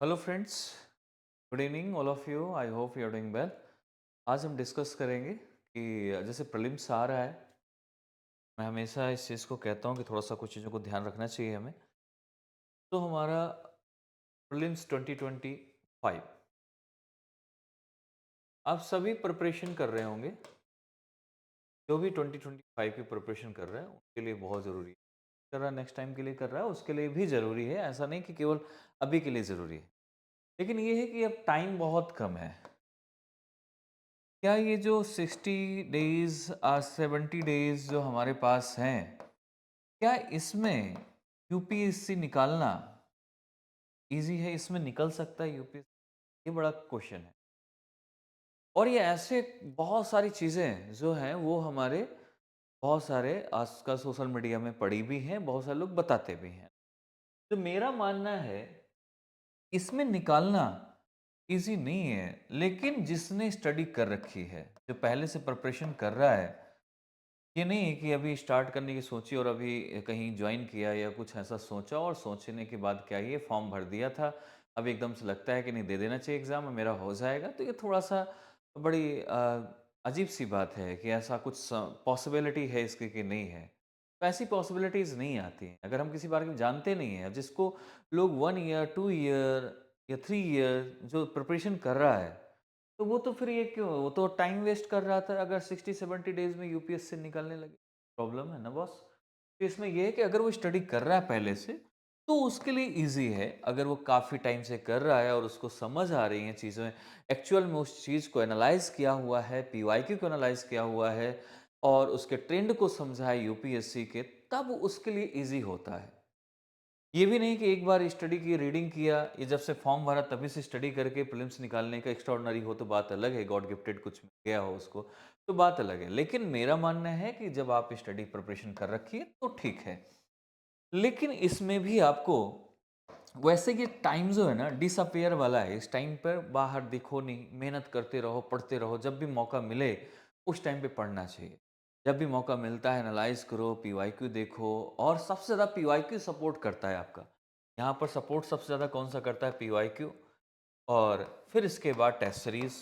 Hello friends, good evening all of you. I hope you are doing well. आज हम discuss करेंगे कि जैसे प्रीलिम्स आ रहा है। मैं हमेशा इस चीज़ को कहता हूँ कि थोड़ा सा कुछ चीज़ों को ध्यान रखना चाहिए हमें। तो हमारा प्रीलिम्स 2025, आप सभी प्रिपरेशन कर रहे होंगे। जो भी 2025 की प्रिपरेशन कर रहे हैं उसके लिए बहुत ज़रूरी है। कर रहा है नेक्स्ट टाइम के लिए कर रहा है उसके लिए भी ज़रूरी है। ऐसा नहीं कि केवल अभी के लिए ज़रूरी है, लेकिन ये है कि अब टाइम बहुत कम है। क्या ये जो 60 डेज 70 डेज जो हमारे पास हैं, क्या इसमें यूपीएससी निकालना इजी है? इसमें निकल सकता है यूपीएससी? ये बड़ा क्वेश्चन है। और ये ऐसे बहुत सारी चीज़ें जो हैं वो हमारे बहुत सारे आजकल सोशल मीडिया में पड़ी भी हैं, बहुत सारे लोग बताते भी हैं। तो मेरा मानना है इसमें निकालना इजी नहीं है, लेकिन जिसने स्टडी कर रखी है, जो पहले से प्रिपरेशन कर रहा है, ये नहीं है कि अभी स्टार्ट करने की सोची और अभी कहीं ज्वाइन किया या कुछ ऐसा सोचा और सोचने के बाद क्या ये फॉर्म भर दिया था, अब एकदम से लगता है कि नहीं दे देना चाहिए एग्ज़ाम मेरा हो जाएगा। तो ये थोड़ा-सा बड़ी अजीब-सी बात है कि ऐसा कुछ पॉसिबिलिटी है इसकी कि नहीं है। तो ऐसी पॉसिबिलिटीज़ नहीं आती हैं अगर हम किसी बारे में जानते नहीं हैं। जिसको लोग 1 ईयर, 2 ईयर या 3 ईयर जो प्रिपरेशन कर रहा है, तो वो तो फिर ये क्यों? वो तो टाइम वेस्ट कर रहा था अगर 60-70 डेज़ में यूपीएससी निकालने लगे। प्रॉब्लम है ना बॉस? तो इसमें ये है कि अगर वो स्टडी कर रहा है पहले से, तो उसके लिए ईज़ी है। अगर वो काफ़ी टाइम से कर रहा है और उसको समझ आ रही हैं चीज़ें, एक्चुअल में उस चीज़ को एनालाइज़ किया हुआ है, पीवाईक्यू को एनालाइज़ किया हुआ है और उसके ट्रेंड को समझा है यूपीएससी के, तब उसके लिए ईज़ी होता है। ये भी नहीं कि एक बार स्टडी की, रीडिंग किया, ये जब से फॉर्म भरा तभी से स्टडी करके प्रीलिम्स निकालने का एक्स्ट्राऑर्डिनरी हो तो बात अलग है, गॉड गिफ्टेड कुछ मिल गया हो उसको, तो बात अलग है। लेकिन मेरा मानना है कि जब आप स्टडी प्रिपरेशन कर रखी है तो ठीक है। लेकिन इसमें भी आपको वैसे ये टाइम जो है ना डिसअपियर वाला है, इस टाइम पर बाहर दिखो नहीं, मेहनत करते रहो, पढ़ते रहो, जब भी मौका मिले उस टाइम पे पढ़ना चाहिए। जब भी मौका मिलता है एनालाइज करो, पीवाईक्यू देखो, और सबसे ज़्यादा पीवाईक्यू सपोर्ट करता है आपका। यहाँ पर सपोर्ट सबसे ज़्यादा कौन सा करता है? पीवाईक्यू। और फिर इसके बाद टेस्ट सीरीज।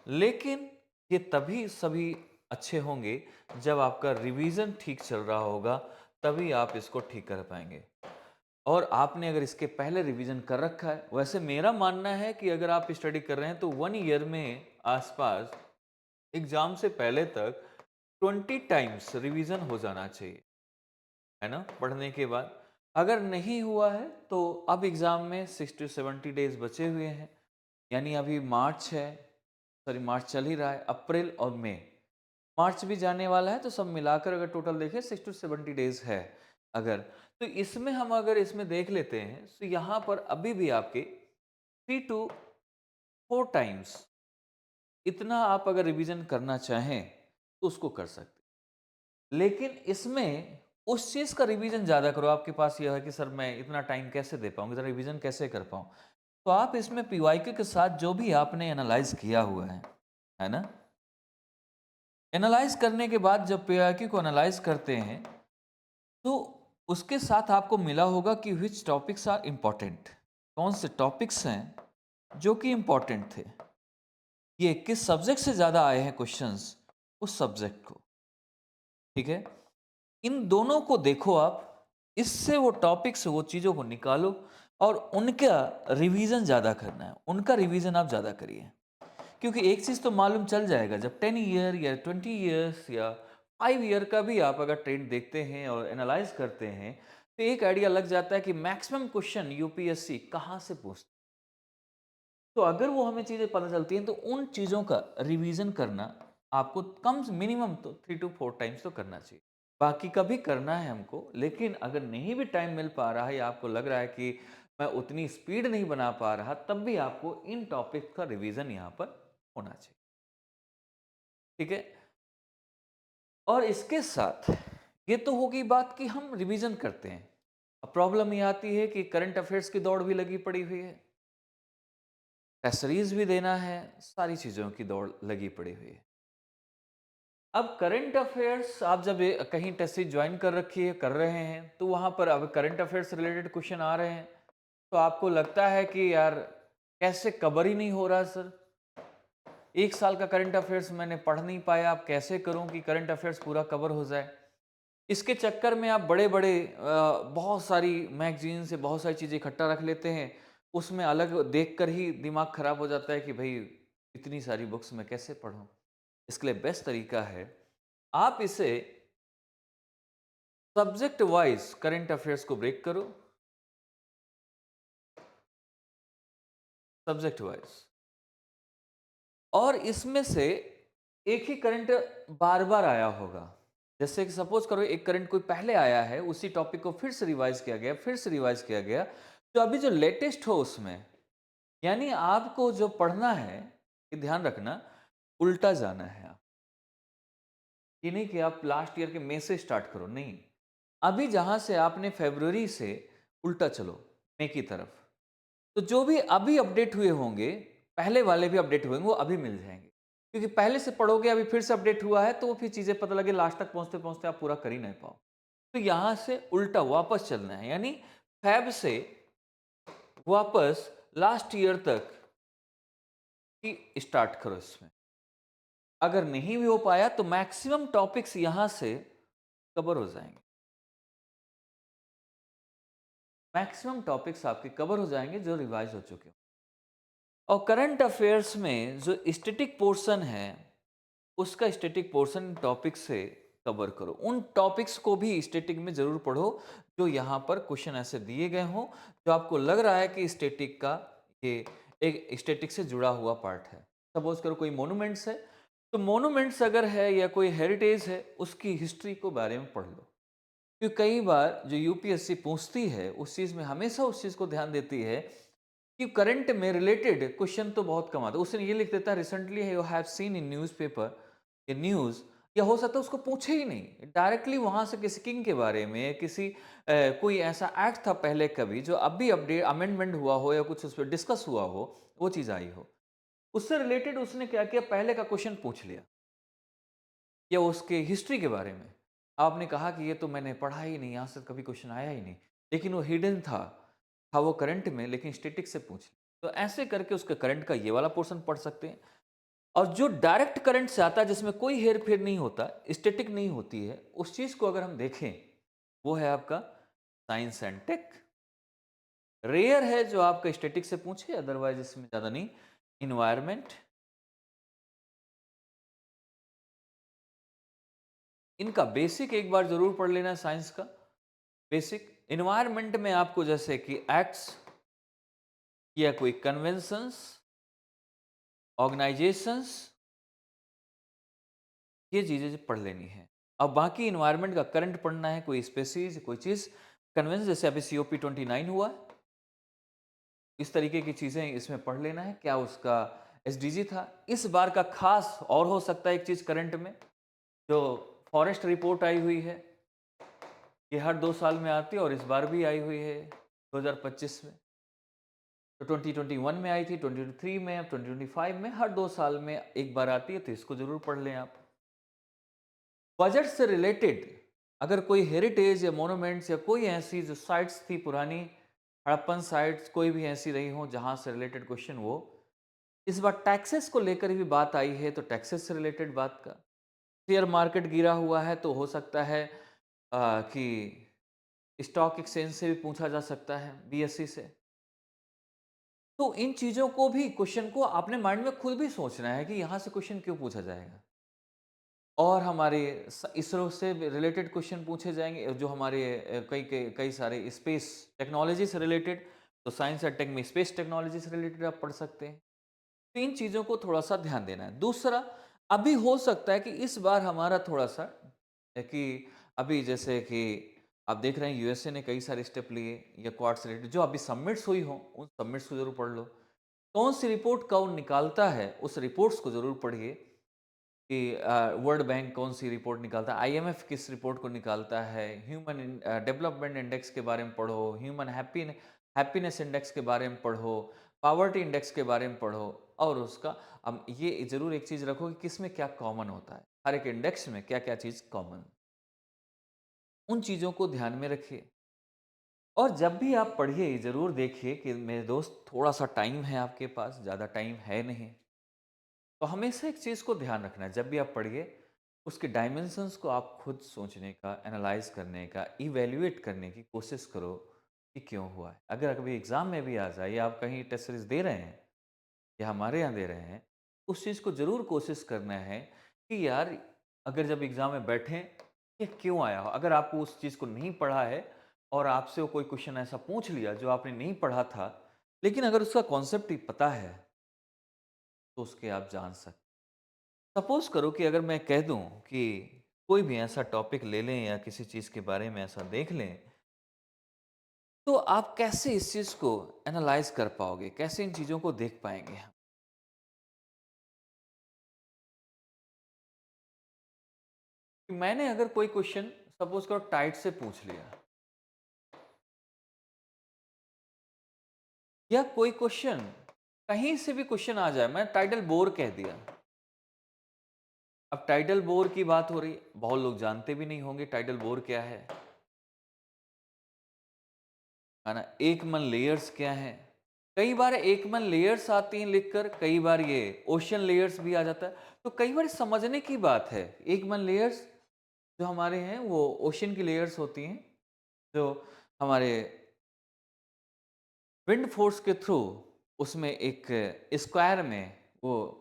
लेकिन ये तभी सभी अच्छे होंगे जब आपका रिवीजन ठीक चल रहा होगा, तभी आप इसको ठीक कर पाएंगे। और आपने अगर इसके पहले रिवीजन कर रखा है, वैसे मेरा मानना है कि अगर आप स्टडी कर रहे हैं तो 1 ईयर में आसपास एग्जाम से पहले तक 20 टाइम्स रिवीजन हो जाना चाहिए, है ना? पढ़ने के बाद अगर नहीं हुआ है तो अब एग्जाम में 60-70 डेज बचे हुए हैं। यानी अभी मार्च है, सॉरी मार्च चल ही रहा है, अप्रैल और मई, मार्च भी जाने वाला है, तो सब मिलाकर अगर टोटल देखें 60-70 डेज है। अगर तो इसमें हम अगर इसमें देख लेते हैं तो यहाँ पर अभी भी आपके 3 टू 4 टाइम्स इतना आप अगर रिवीजन करना चाहें तो उसको कर सकते हैं। लेकिन इसमें उस चीज़ का रिवीजन ज़्यादा करो। आपके पास यह है कि सर मैं इतना टाइम कैसे दे पाऊँगा, ज़रा रिवीजन कैसे कर पाऊँ? तो आप इसमें पीवाईक्यू के साथ जो भी आपने एनालाइज़ किया हुआ है ना? एनालाइज़ करने के बाद जब पीवाईक्यू को एनालाइज़ करते हैं, तो उसके साथ आपको मिला होगा कि व्हिच टॉपिक्स आर इम्पोर्टेंट, कौन से टॉपिक्स हैं जो कि इम्पोर्टेंट थे। ये किस सब्जेक्ट से ज़्यादा आए हैं क्वेश्चंस, उस सब्जेक्ट को, ठीक है? इन दोनों को देखो आप, इससे वो टॉपिक्स वो चीज़ों को निकालो और उनका रिवीजन ज़्यादा करना है, उनका रिवीजन आप ज़्यादा करिए। क्योंकि एक चीज़ तो मालूम चल जाएगा जब 10 ईयर या 20 ईयर्स या 5 ईयर का भी आप अगर ट्रेंड देखते हैं और एनालाइज करते हैं, तो एक आइडिया लग जाता है कि मैक्सिमम क्वेश्चन यूपीएससी कहाँ से पूछता है। तो अगर वो हमें चीज़ें पता चलती हैं तो उन चीज़ों का रिवीजन करना आपको कम मिनिमम तो 3 टू 4 टाइम्स तो करना चाहिए। बाकी का भी करना है हमको, लेकिन अगर नहीं भी टाइम मिल पा रहा है या आपको लग रहा है कि मैं उतनी स्पीड नहीं बना पा रहा, तब भी आपको इन टॉपिक का रिवीजन यहाँ पर होना चाहिए, ठीक है? और इसके साथ ये तो होगी बात कि हम रिवीजन करते हैं। अब प्रॉब्लम ये आती है कि करंट अफेयर्स की दौड़ भी लगी पड़ी हुई है, टेस्ट सीरीज भी देना है, सारी चीज़ों की दौड़ लगी पड़ी हुई है। अब करंट अफेयर्स आप जब कहीं टेस्ट सीरीज ज्वाइन कर रखी है, कर रहे हैं, तो वहाँ पर अब करंट अफेयर्स रिलेटेड क्वेश्चन आ रहे हैं, तो आपको लगता है कि यार कैसे कवर ही नहीं हो रहा सर, 1 साल का करंट अफेयर्स मैंने पढ़ नहीं पाया, अब कैसे करूं कि करंट अफेयर्स पूरा कवर हो जाए। इसके चक्कर में आप बड़े-बड़े बहुत सारी मैगज़ीन से बहुत सारी चीज़ें इकट्ठा रख लेते हैं। उसमें अलग देखकर ही दिमाग ख़राब हो जाता है कि भई इतनी सारी बुक्स मैं कैसे पढूँ? इसके लिए बेस्ट तरीका है, आप इसे सब्जेक्ट वाइज़ करंट अफ़ेयर्स को ब्रेक करो, सब्जेक्ट वाइज़। और इसमें से एक ही करंट बार-बार आया होगा। जैसे कि सपोज़ करो एक करंट कोई पहले आया है, उसी टॉपिक को फिर से रिवाइज़ किया गया, फिर से रिवाइज़ किया गया, तो अभी जो लेटेस्ट हो उसमें, यानी आपको जो पढ़ना है, ये ध्यान रखना, उल्टा जाना है आप। ये नहीं कि आप लास्ट ईयर के मई से स्टार्ट करो, नहीं। अभी जहाँ से आपने फ़रवरी से उल्टा चलो, मई की तरफ। तो जो भी अभी अपडेट हुए होंगे, पहले वाले भी अपडेट हुए होंगे, वो अभी मिल जाएँगे। क्योंकि पहले से पढ़ोगे, अभी फिर से अपडेट हुआ है, तो वो फिर चीज़ें पता लगे लास्ट तक पहुँचते-पहुँचते आप पूरा कर ही नहीं पाओ। तो यहाँ से उल्टा वापस चलना है, यानी फ़ेब से वापस लास्ट ईयर तक ही स्टार्ट करो इसमें। अगर नहीं भी हो पाया तो मैक्सिमम टॉपिक्स यहाँ से कवर हो जाएँगे। मैक्सिमम टॉपिक्स आपके कवर हो जाएँगे जो रिवाइज़ हो चुके हों। और करंट अफेयर्स में जो स्टैटिक पोर्शन है, उसका स्टैटिक पोर्शन टॉपिक से कवर करो। उन टॉपिक्स को भी स्टैटिक में ज़रूर पढ़ो, जो यहाँ पर क्वेश्चन ऐसे दिए गए हों, जो आपको लग रहा है कि स्टैटिक का ये एक स्टैटिक से जुड़ा हुआ पार्ट है। सपोज़ करो कोई मॉन्यूमेंट्स है, तो मॉन्यूमेंट्स अगर है या कोई हेरिटेज है, उसकी हिस्ट्री को बारे में पढ़ लो। क्योंकि कई बार जो यूपीएससी पूछती है, उस चीज़ में हमेशा उस चीज़ को ध्यान देती है कि करंट में रिलेटेड क्वेश्चन तो बहुत कम आता है। उसने ये लिख देता है recently you have seen in newspaper या न्यूज़, या हो सकता है उसको पूछे ही नहीं। डायरेक्टली वहाँ से किसी किंग के बारे में किसी कोई ऐसा एक्ट था पहले कभी जो अभी अपडेट अमेंडमेंट हुआ हो या कुछ उस पे डिस्कस हुआ हो, वो चीज़ आई हो। उससे रिलेटेड उसने क्या किया, पहले का क्वेश्चन पूछ लिया या उसके हिस्ट्री के बारे में। आपने कहा कि ये तो मैंने पढ़ा ही नहीं, यहाँ से कभी क्वेश्चन आया ही नहीं। लेकिन वो हिडन था वो करंट में, लेकिन स्टैटिक से पूछ लिया। तो ऐसे करके उसके करंट का ये वाला पोर्शन पढ़ सकते हैं। और जो डायरेक्ट करंट से आता है जिसमें कोई हेर-फेर नहीं होता, स्टैटिक नहीं होती है, उस चीज़ को अगर हम देखें, वो है आपका साइंस एंड टेक। रेयर है जो आपका स्टैटिक से पूछे, अदरवाइज़ इसमें ज़्यादा नहीं। एनवायरनमेंट, इनका बेसिक एक बार ज़रूर पढ़ लेना साइंस का। बेसिक एनवायरनमेंट में आपको जैसे कि एक्ट्स या कोई कन्वेंशंस, ऑर्गेनाइजेशंस, ये चीज़ें पढ़ लेनी है। अब बाकी एनवायरनमेंट का करंट पढ़ना है, कोई स्पेसीज, कोई चीज़, कन्वेंशन जैसे अभी सीओपी 29 हुआ है, इस तरीके की चीज़ें इसमें पढ़ लेना है। क्या उसका एसडीजी था? इस बार का खास और हो सकता है एक चीज़ करंट में, जो फॉरेस्ट रिपोर्ट आई हुई है, ये हर 2 साल में आती है और इस बार भी आई हुई है 2025 में। तो 2021 में आई थी, 2023 में, अब 2025 में, हर 2 साल में एक बार आती है, तो इसको ज़रूर पढ़ लें आप। बजट से रिलेटेड अगर कोई हेरिटेज या मोनूमेंट्स या कोई ऐसी जो साइट्स थी पुरानी, हड़प्पन साइट्स कोई भी ऐसी रही हो जहाँ से रिलेटेड क्वेश्चन, वो इस बार टैक्सेस को लेकर भी बात आई है, तो टैक्सेस से रिलेटेड बात का, शेयर मार्केट गिरा हुआ है तो हो सकता है कि स्टॉक एक्सचेंज से भी पूछा जा सकता है, बीएसई से। तो इन चीज़ों को भी, क्वेश्चन को अपने माइंड में खुद भी सोचना है कि यहाँ से क्वेश्चन क्यों पूछा जाएगा। और हमारे इसरो से रिलेटेड क्वेश्चन पूछे जाएंगे, जो हमारे कई सारे स्पेस टेक्नोलॉजी से रिलेटेड, तो साइंस एंड टेक में स्पेस टेक्नोलॉजी से रिलेटेड आप पढ़ सकते हैं। तो इन चीज़ों को थोड़ा सा ध्यान देना है। दूसरा, अभी हो सकता है कि इस बार हमारा थोड़ा सा कि अभी जैसे कि आप देख रहे हैं यूएसए ने कई सारे स्टेप लिए या क्वाड से रिलेटेड, जो अभी सबमिट्स हुई हो उन सबमिट्स को जरूर पढ़ लो। कौन सी रिपोर्ट कौन निकालता है, उस रिपोर्ट्स को जरूर पढ़िए कि वर्ल्ड बैंक कौन सी रिपोर्ट निकालता है, आईएमएफ किस रिपोर्ट को निकालता है, ह्यूमन डेवलपमेंट इंडेक्स के बारे में पढ़ो, ह्यूमन हैप्पीनेस इंडेक्स के बारे में पढ़ो, पावर्टी इंडेक्स के बारे में पढ़ो। और उसका अब ये ज़रूर एक चीज़ रखो कि किसमें क्या कॉमन होता है, हर एक इंडेक्स में क्या क्या चीज़ कॉमन, उन चीज़ों को ध्यान में रखिए। और जब भी आप पढ़िए ज़रूर देखिए कि मेरे दोस्त थोड़ा सा टाइम है आपके पास, ज़्यादा टाइम है नहीं। तो हमेशा एक चीज़ को ध्यान रखना है, जब भी आप पढ़िए उसके डायमेंशंस को आप खुद सोचने का, एनालाइज करने का, इवैल्यूएट करने की कोशिश करो कि क्यों हुआ है। अगर कभी एग्ज़ाम में भी आ जाए या आप कहीं टेस्ट सीरीज़ दे रहे हैं या हमारे यहाँ दे रहे हैं, उस चीज़ को ज़रूर कोशिश करना है कि यार अगर जब एग्ज़ाम में बैठें, ये क्यों आया हो? अगर आपको उस चीज़ को नहीं पढ़ा है और आपसे वो कोई क्वेश्चन ऐसा पूछ लिया जो आपने नहीं पढ़ा था, लेकिन अगर उसका कॉन्सेप्ट ही पता है, तो उसके आप जान सकते। सपोज़ करो कि अगर मैं कह दूँ कि कोई भी ऐसा टॉपिक ले लें या किसी चीज़ के बारे में ऐसा देख लें, तो आप कैसे इस चीज़ को एनालाइज़ कर पाओगे? कैसे इन चीज़ों को देख पाएँगे? कि मैंने अगर कोई क्वेश्चन सपोज़ करो टाइट से पूछ लिया या कोई क्वेश्चन कहीं से भी क्वेश्चन आ जाए, मैं टाइडल बोर कह दिया। अब टाइडल बोर की बात हो रही है, बहुत लोग जानते भी नहीं होंगे टाइडल बोर क्या है ना? एकमन लेयर्स क्या हैं? कई बार एकमन लेयर्स आती हैं लिखकर, कई बार ये ओशन लेयर्स भी आ जाता है। तो कई बार समझने की बात है। एकमन लेयर्स जो हमारे हैं वो ओशन की लेयर्स होती हैं, जो हमारे विंड फोर्स के थ्रू उसमें एक स्क्वायर में वो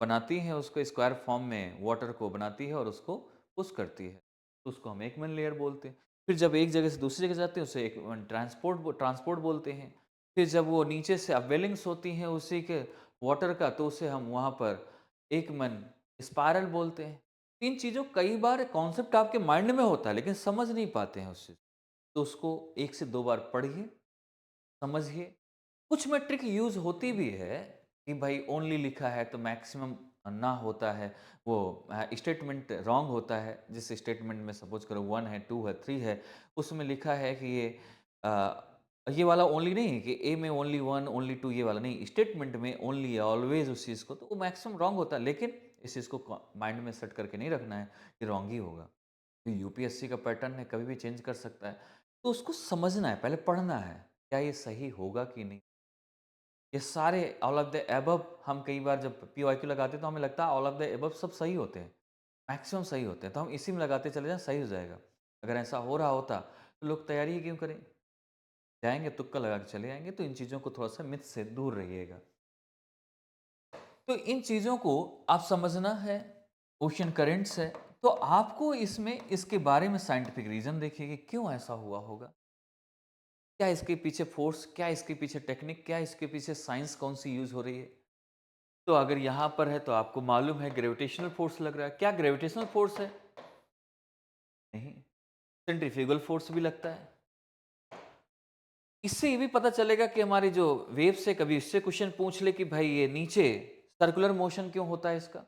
बनाती है, उसको स्क्वायर फॉर्म में वाटर को बनाती है और उसको पुश करती है, तो उसको हम एकमन लेयर बोलते हैं। फिर जब एक जगह से दूसरी जगह जाते हैं उसे एक ट्रांसपोर्ट ट्रांसपोर्ट बोलते हैं। फिर जब वो नीचे से अपवेलिंग्स होती हैं उसी के वाटर का, तो उसे हम वहाँ पर एकमन स्पायरल बोलते हैं। इन चीज़ों कई बार कॉन्सेप्ट आपके माइंड में होता है लेकिन समझ नहीं पाते हैं उस चीज़, तो उसको 1 से 2 बार पढ़िए, समझिए। कुछ में ट्रिक यूज़ होती भी है कि भाई ओनली लिखा है तो मैक्सिमम ना होता है, वो स्टेटमेंट रॉन्ग होता है। जिस स्टेटमेंट में सपोज़ करो 1 है, 2 है, 3 है, उसमें लिखा है कि ये वाला ओनली नहीं है कि ए में ओनली 1, ओनली 2 ये वाला नहीं, स्टेटमेंट में ओनली है ऑलवेज़ उस चीज़ को, तो वो मैक्सिमम रॉन्ग होता है। लेकिन इस चीज़ को माइंड में सेट करके नहीं रखना है कि रॉन्ग ही होगा। तो यूपीएससी का पैटर्न है, कभी भी चेंज कर सकता है। तो उसको समझना है, पहले पढ़ना है, क्या ये सही होगा कि नहीं? ये सारे ऑल ऑफ द अबव हम कई बार जब पीवाईक्यू लगाते हैं तो हमें लगता है ऑल ऑफ द अबव सब सही होते हैं, मैक्सिमम सही होते हैं, तो हम इसी में लगाते चले जाएँ, सही हो जाएगा। अगर ऐसा हो रहा होता तो लोग तैयारी ही क्यों करें? जाएँगे तुक्का लगा के चले आएँगे, तो इन चीज़ों को थोड़ा-सा मिथ से दूर रहिएगा। तो इन चीज़ों को आप समझना है, ओशन करंट्स है, तो आपको इसमें इसके बारे में साइंटिफिक रीज़न देखिए कि क्यों ऐसा हुआ होगा? क्या इसके पीछे फ़ोर्स, क्या इसके पीछे टेक्निक, क्या इसके पीछे साइंस कौन-सी यूज़ हो रही है? तो अगर यहाँ पर है तो आपको मालूम है ग्रेविटेशनल फ़ोर्स लग रहा है। क्या ग्रेविटेशनल फ़ोर्स है? नहीं, सेंट्रीफ्यूगल फ़ोर्स भी लगता है। इससे ये भी पता चलेगा कि हमारी जो वेव्स है, कभी इससे क्वेश्चन पूछ ले कि भाई ये नीचे सर्कुलर मोशन क्यों होता है इसका?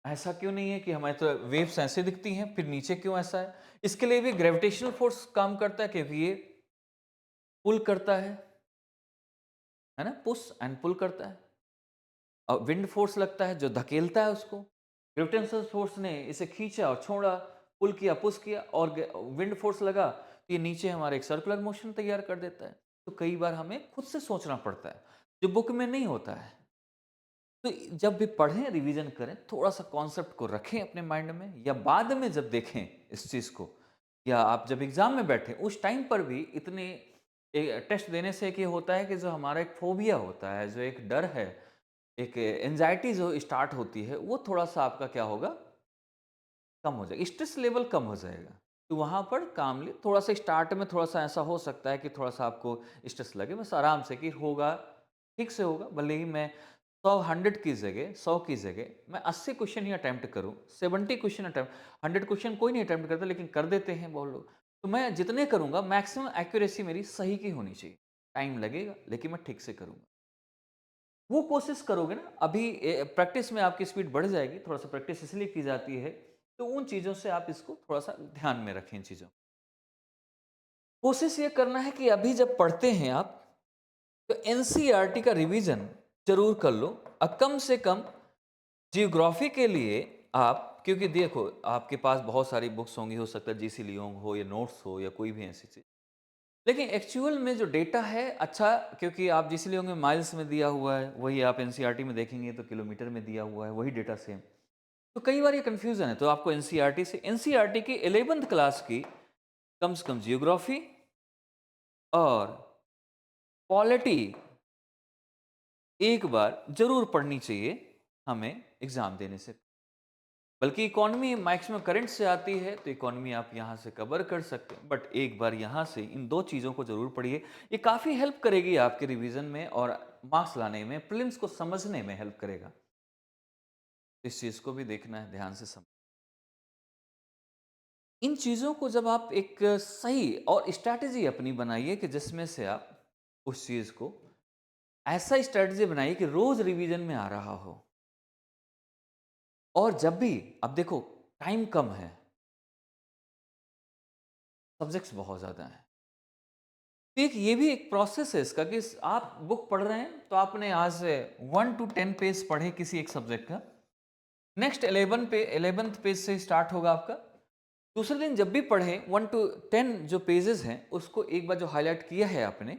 ऐसा क्यों नहीं है कि हमारी तो वेव्स ऐसे दिखती हैं, फिर नीचे क्यों ऐसा है? इसके लिए भी ग्रेविटेशनल फ़ोर्स काम करता है क्योंकि ये पुल करता है ना? पुश एंड पुल करता है। और विंड फ़ोर्स लगता है जो धकेलता है उसको। ग्रेविटेशनल फ़ोर्स ने इसे खींचा और छोड़ा, पुल किया, पुश किया और विंड फ़ोर्स लगा, तो ये नीचे हमारा एक सर्कुलर मोशन तैयार कर देता है। तो कई बार हमें खुद से सोचना पड़ता है, जो बुक में नहीं होता है। तो जब भी पढ़ें, रिवीजन करें, थोड़ा-सा कॉन्सेप्ट को रखें अपने माइंड में, या बाद में जब देखें इस चीज़ को, या आप जब एग्ज़ाम में बैठे उस टाइम पर भी इतने टेस्ट देने से एक ये होता है कि जो हमारा एक फ़ोबिया होता है, जो एक डर है, एक एंग्ज़ायटी जो स्टार्ट होती है, वो थोड़ा-सा आपका क्या होगा, कम हो जाएगा, स्ट्रेस लेवल कम हो जाएगा। तो वहाँ पर कामली थोड़ा-सा स्टार्ट में थोड़ा-सा ऐसा हो सकता है कि थोड़ा-सा आपको स्ट्रेस लगे, बस आराम से कि होगा, ठीक से होगा। भले ही मैं 100 की जगह 100 की जगह मैं 80 क्वेश्चन ही अटेम्प्ट करूँ, 70 क्वेश्चन अटेम्प्ट, 100 क्वेश्चन कोई नहीं अटेम्प्ट करता लेकिन कर देते हैं बहुत लोग। तो मैं जितने करूँगा मैक्सिमम एक्यूरेसी मेरी सही की होनी चाहिए। टाइम लगेगा लेकिन मैं ठीक से करूँगा। वो कोशिश करोगे ना, अभी प्रैक्टिस में आपकी स्पीड बढ़ जाएगी, थोड़ा-सा प्रैक्टिस इसलिए की जाती है, तो उन चीज़ों से आप इसको थोड़ा-सा ध्यान में रखें इन चीज़ों। कोशिश ये करना है कि अभी जब पढ़ते हैं आप, तो एनसीईआरटी का रिवीजन ज़रूर कर लो, कम से कम जियोग्राफी के लिए आप क्योंकि देखो आपके पास बहुत सारी बुक्स होंगी, हो सकता है जीसी लियोंग हो या नोट्स हो या कोई भी ऐसी चीज़। लेकिन एक्चुअल में जो डेटा है अच्छा, क्योंकि आप जीसी लियोंग में माइल्स में दिया हुआ है, वही आप एनसीईआरटी में देखेंगे तो किलोमीटर में दिया हुआ है, वही डेटा सेम। तो कई बार ये कन्फ्यूज़न है, तो आपको एनसीईआरटी की 11th क्लास की कम से कम जियोग्राफी और पॉलिटी एक बार ज़रूर पढ़नी चाहिए हमें एग्ज़ाम देने से। बल्कि इकोनॉमी मैक्सिमम करंट से आती है, तो इकोनॉमी आप यहाँ से कवर कर सकते हैं, बट एक बार यहाँ से इन 2 चीज़ों को ज़रूर पढ़िए। ये काफ़ी हेल्प करेगी आपके रिवीजन में और मार्क्स लाने में, प्रीलिम्स को समझने में हेल्प करेगा। इस चीज़ को भी देखना है, ध्यान से समझ। इन चीज़ों को जब आप एक सही और स्ट्रैटेजी अपनी बनाइए कि जिसमें से आप उस चीज़ को ऐसा स्ट्रैटेजी बनाइए कि रोज़ रिवीजन में आ रहा हो। और जब भी अब देखो टाइम कम है, सब्जेक्ट्स बहुत ज़्यादा हैं। एक ये भी एक प्रोसेस है इसका कि आप बुक पढ़ रहे हैं तो आपने आज से 1 to 10 पेज पढ़े किसी एक सब्जेक्ट का, नेक्स्ट 11th पेज से स्टार्ट होगा आपका। दूसरे दिन जब भी पढ़े 1 to 10 जो पेजेस हैं उसको एक बार जो हाईलाइट किया है आपने,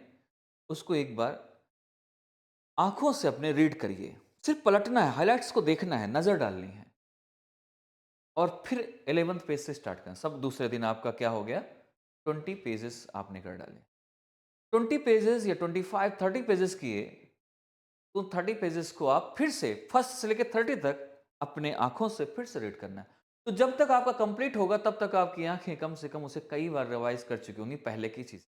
उसको एक बार आंखों से अपने रीड करिए। सिर्फ पलटना है, हाइलाइट्स को देखना है, नजर डालनी है और फिर 11th पेज से स्टार्ट करना। सब दूसरे दिन आपका क्या हो गया, 20 पेजेस आपने कर डाले। 20 पेजेस या 25-30 पेजेस किए तो 30 पेजेस को आप फिर से फर्स्ट से लेकर 30 तक अपने आंखों से फिर से रीड करना है। तो जब तक आपका कंप्लीट होगा तब तक आपकी आंखें कम से कम उसे कई बार रिवाइज कर चुकी होंगी पहले की चीज,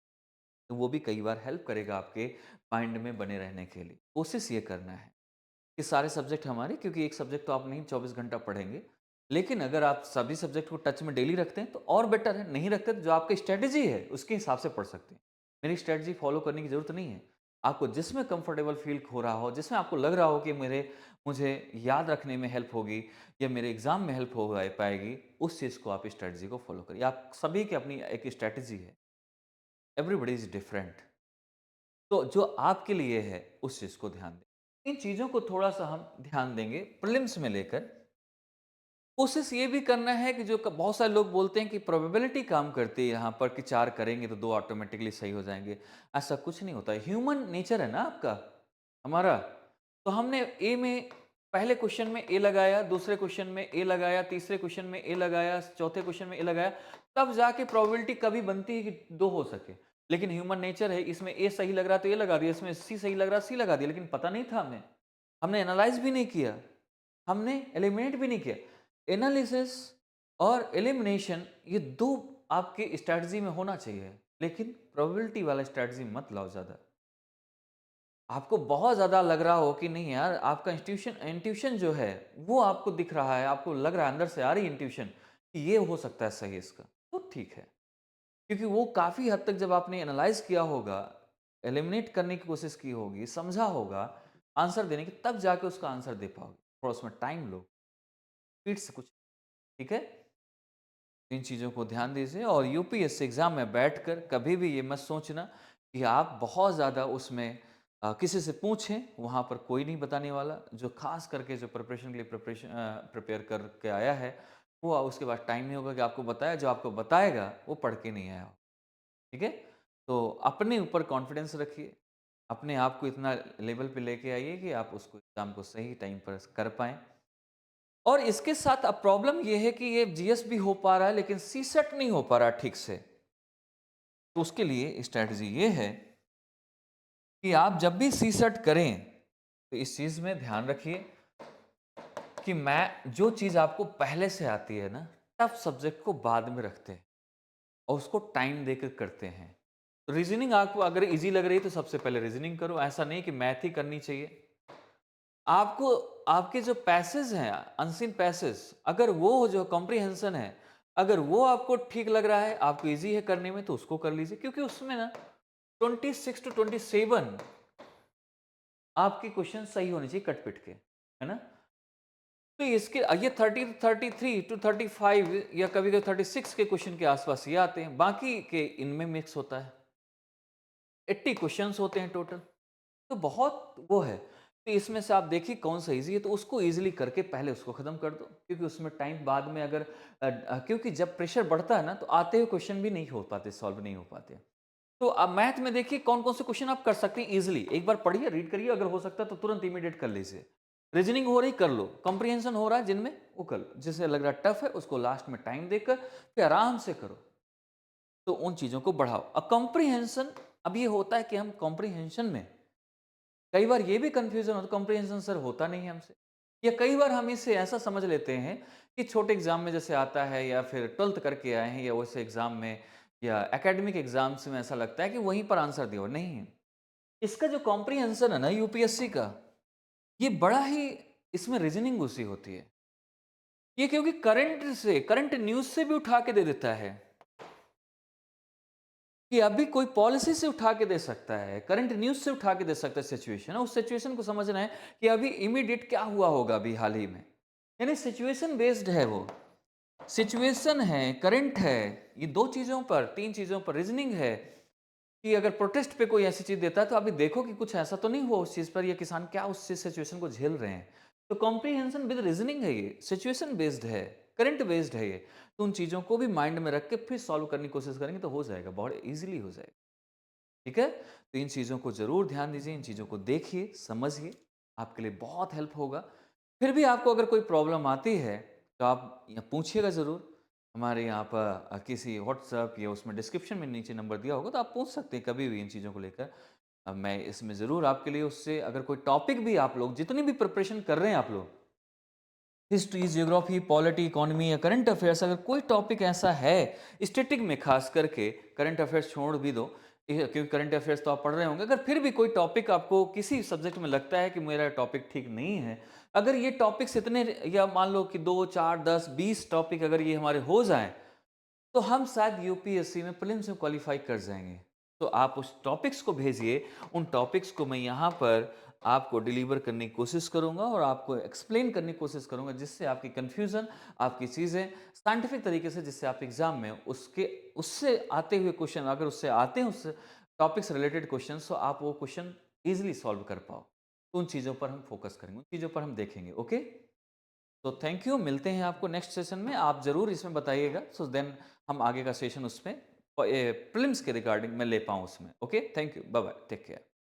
तो वो भी कई बार हेल्प करेगा आपके माइंड में बने रहने के लिए। कोशिश ये करना है कि सारे सब्जेक्ट हमारे, क्योंकि एक सब्जेक्ट तो आप नहीं 24 घंटा पढ़ेंगे, लेकिन अगर आप सभी सब्जेक्ट को टच में डेली रखते हैं तो और बेटर है, नहीं रखते तो जो आपकी स्ट्रेटेजी है उसके हिसाब से पढ़ सकते हैं। मेरी स्ट्रेटजी फॉलो करने की जरूरत नहीं है। आपको जिसमें कंफर्टेबल फील हो रहा हो, जिसमें आपको लग रहा हो कि मुझे याद रखने में हेल्प होगी या मेरे एग्जाम में हेल्प हो पाएगी, उस चीज़ को आप स्ट्रेटजी को फॉलो करिए। आप सभी की अपनी एक स्ट्रेटजी है, एवरीबडी इज डिफरेंट। तो जो आपके लिए है उस चीज़ को ध्यान दें। इन चीज़ों को थोड़ा-सा हम ध्यान देंगे प्रीलिम्स में लेकर। कोशिश ये भी करना है कि जो बहुत सारे लोग बोलते हैं कि प्रोबेबिलिटी काम करती है यहाँ पर कि 4 करेंगे तो 2 ऑटोमेटिकली सही हो जाएँगे। ऐसा कुछ नहीं होता है। ह्यूमन नेचर है ना आपका, हमारा। तो हमने ए में पहले क्वेश्चन में ए लगाया, दूसरे क्वेश्चन में ए लगाया, तीसरे क्वेश्चन में ए लगाया, चौथे क्वेश्चन में ए लगाया, तब जाके प्रोबेबिलिटी कभी बनती है कि 2 हो सके। लेकिन ह्यूमन नेचर है, इसमें ए सही लग रहा है तो ए लगा दिया, इसमें सी सही लग रहा है सी लगा दिया, लेकिन पता नहीं था हमें। हमने एनालाइज़ भी नहीं किया, हमने एलिमिनेट भी नहीं किया। एनालिसिस और एलिमिनेशन ये 2 आपकी स्ट्रैटेजी में होना चाहिए, लेकिन प्रोबेबिलिटी वाला स्ट्रैटेजी मत लाओ ज़्यादा। आपको बहुत ज़्यादा लग रहा हो कि नहीं यार, आपका इंट्यूशन जो है वो आपको दिख रहा है, आपको लग रहा है, अंदर से आ रही है इंट्यूशन कि ये हो सकता है सही इसका, तो ठीक है। क्योंकि वो काफ़ी हद तक जब आपने एनालाइज़ किया होगा, एलिमिनेट करने की कोशिश की होगी, समझा होगा आंसर देने की, तब जाके उसका आंसर दे पाओगे। थोड़ा उसमें टाइम लो, स्पीड से कुछ, ठीक है? इन चीज़ों को ध्यान दीजिए और यूपीएससी एग्ज़ाम में बैठकर कभी भी ये मत सोचना कि आप बहुत ज़्यादा उसमें किसी से पूछें, वहाँ पर कोई नहीं बताने वाला। जो खास करके जो प्रिपरेशन के लिए प्रिपेयर करके आया है, वो उसके बाद टाइम नहीं होगा कि आपको बताया, जो आपको बताएगा वो पढ़ के नहीं आया हो, ठीक है? तो अपने ऊपर कॉन्फिडेंस रखिए, अपने आप को इतना लेवल पे लेके आइए कि आप उसको एग्ज़ाम को सही टाइम पर कर पाएँ। और इसके साथ अब प्रॉब्लम ये है कि ये जीएस भी हो पा रहा है लेकिन सीसेट नहीं हो पा रहा ठीक से। तो उसके लिए स्ट्रैटेजी ये है कि आप जब भी सीसेट करें तो इस चीज में ध्यान रखिए कि मैं जो चीज आपको पहले से आती है ना, टफ सब्जेक्ट को बाद में रखते हैं और उसको टाइम देकर करते हैं। रीजनिंग आपको अगर इजी लग रही है तो सबसे पहले रीजनिंग करो, ऐसा नहीं कि मैथ ही करनी चाहिए। आपको आपके जो पैसेज हैं, अनसीन पैसेज, अगर वो जो कॉम्प्रिहेंशन है, अगर वो आपको ठीक लग रहा है, आपको इजी है करने में, तो उसको कर लीजिए। क्योंकि उसमें ना 26 to 27 आपके क्वेश्चन सही होने चाहिए कट पिट के, है ना? तो इसके ये 30 to 33 to 35 या कभी कभी 36 के क्वेश्चन के आसपास ये आते हैं, बाकी के इनमें मिक्स होता है। 80 क्वेश्चंस होते हैं टोटल, तो बहुत वो है। तो इसमें से आप देखिए कौन सा ईज़ी है, तो उसको ईज़िली करके पहले उसको ख़त्म कर दो, क्योंकि उसमें टाइम बाद में अगर क्योंकि जब प्रेशर बढ़ता है ना, तो आते हुए क्वेश्चन भी नहीं हो पाते, सॉल्व नहीं हो पाते। तो अब मैथ में देखिए कौन-कौन से क्वेश्चन आप कर सकते हैं ईज़िली। एक बार पढ़िए, रीड करिए, अगर हो सकता है तो तुरंत इमीडिएट कर लीजिए। रीजनिंग हो रही कर लो, कॉम्प्रिहेंशन हो रहा है जिनमें वो कर लो, जिसे लग रहा है टफ है उसको लास्ट में टाइम देकर फिर आराम से करो। तो उन चीज़ों को बढ़ाओ। अब कॉम्प्रिहेंशन, अब ये होता है कि हम कॉम्प्रिहेंशन में कई बार ये भी कन्फ्यूज़न होता है, कॉम्प्रिहेंशन सर होता नहीं है हमसे। या कई बार हम इसे ऐसा समझ लेते हैं कि छोटे एग्ज़ाम में जैसे आता है, या फिर 12th करके आए हैं, या वैसे एग्ज़ाम में या एकेडमिक एग्ज़ाम्स में ऐसा लगता है कि वहीं पर आंसर दिया हो, नहीं है। इसका जो कॉम्प्रिहेंशन है ना यूपीएससी का, ये बड़ा ही, इसमें रीज़निंग घुसी होती है। ये क्योंकि करंट न्यूज़ से भी उठा के दे देता है। कि अभी कोई पॉलिसी से उठा के दे सकता है, करंट न्यूज़ से उठा के दे सकता है सिचुएशन, उस सिचुएशन को समझना है कि अभी इमीडिएट क्या हुआ होगा अभी हाल ही में। यानी सिचुएशन बेस्ड है वो। सिचुएशन है, करंट है, ये 2 चीज़ों पर, 3 चीज़ों पर रीज़निंग है कि अगर प्रोटेस्ट पे कोई ऐसी चीज़ देता है तो अभी देखो कि कुछ ऐसा तो नहीं हुआ उस चीज़ पर, या किसान क्या उस सिचुएशन को झेल रहे हैं। तो कॉम्प्रिहेंशन विद रीज़निंग है ये, सिचुएशन बेस्ड है, करंट बेस्ड है ये। तो उन चीज़ों को भी माइंड में रख के फिर सॉल्व करने की कोशिश करेंगे तो हो जाएगा, बहुत ईज़िली हो जाएगा। ठीक है? तो इन चीज़ों को ज़रूर ध्यान दीजिए, इन चीज़ों को देखिए, समझिए, आपके लिए बहुत हेल्प होगा। फिर भी आपको अगर कोई प्रॉब्लम आती है, तो आप यहाँ पूछिएगा ज़रूर। हमारे यहाँ पर किसी व्हाट्सएप या उसमें डिस्क्रिप्शन में नीचे नंबर दिया होगा, तो आप पूछ सकते हैं कभी भी इन चीज़ों को लेकर। मैं इसमें ज़रूर आपके लिए उससे, अगर कोई टॉपिक भी आप लोग जितनी भी प्रिपरेशन कर रहे हैं आप लोग, हिस्ट्री, ज्योग्राफी, पॉलिटी, इकोनॉमी या करंट अफेयर्स, अगर कोई टॉपिक ऐसा है, स्टैटिक में खास करके, करंट अफेयर्स छोड़ भी दो, क्योंकि करंट अफेयर्स तो आप पढ़ रहे होंगे, अगर फिर भी कोई टॉपिक आपको किसी सब्जेक्ट में लगता है कि मेरा टॉपिक ठीक नहीं है, अगर ये टॉपिक्स इतने, या मान लो कि 2, 4, 10, 20 टॉपिक अगर ये हमारे हो जाएं, तो हम शायद यूपीएससी में प्रीलिम्स में क्वालिफाई कर जाएंगे। तो आप उस टॉपिक्स को भेजिए, उन टॉपिक्स को मैं यहाँ पर आपको डिलीवर करने की कोशिश करूँगा और आपको एक्सप्लेन करने की कोशिश करूँगा, जिससे आपकी कन्फ्यूज़न, आपकी चीज़ें साइंटिफिक तरीके से, जिससे आप एग्ज़ाम में उससे आते हुए क्वेश्चन, अगर उससे आते हैं उस टॉपिक से रिलेटेड क्वेश्चन, तो आप वो क्वेश्चन ईज़िली सॉल्व कर पाओ। तो उन चीज़ों पर हम फोकस करेंगे, उन चीज़ों पर हम देखेंगे, ओके? तो थैंक यू, मिलते हैं आपको नेक्स्ट सेशन में। आप ज़रूर इसमें बताइएगा, सो देन हम आगे का सेशन उसमें प्रीलिम्स के रिगार्डिंग मैं ले पाऊँ उसमें। Okay, thank you, bye bye, take care.